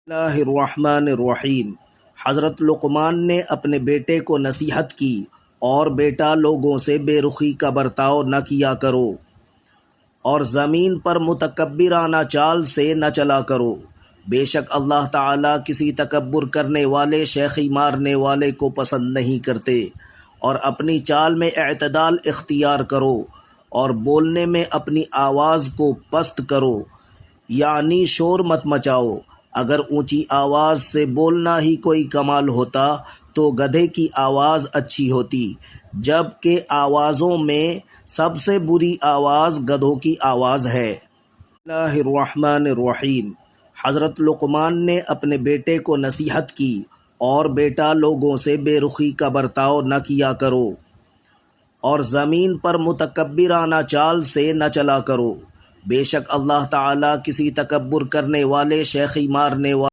اللہ الرحمن الرحیم۔ حضرت لقمان نے اپنے بیٹے کو نصیحت کی، اور بیٹا لوگوں سے بے رخی کا برتاؤ نہ کیا کرو، اور زمین پر متکبرانہ چال سے نہ چلا کرو۔ بے شک اللہ تعالیٰ کسی تکبر کرنے والے، شیخی مارنے والے کو پسند نہیں کرتے۔ اور اپنی چال میں اعتدال اختیار کرو، اور بولنے میں اپنی آواز کو پست کرو، یعنی شور مت مچاؤ۔ اگر اونچی آواز سے بولنا ہی کوئی کمال ہوتا تو گدھے کی آواز اچھی ہوتی، جب کہ آوازوں میں سب سے بری آواز گدھوں کی آواز ہے۔ اللہ الرحمن الرحیم۔ حضرت لقمان نے اپنے بیٹے کو نصیحت کی، اور بیٹا لوگوں سے بے رخی کا برتاؤ نہ کیا کرو، اور زمین پر متکبرانہ چال سے نہ چلا کرو۔ بے شک اللہ تعالیٰ کسی تکبر کرنے والے، شیخی مارنے والے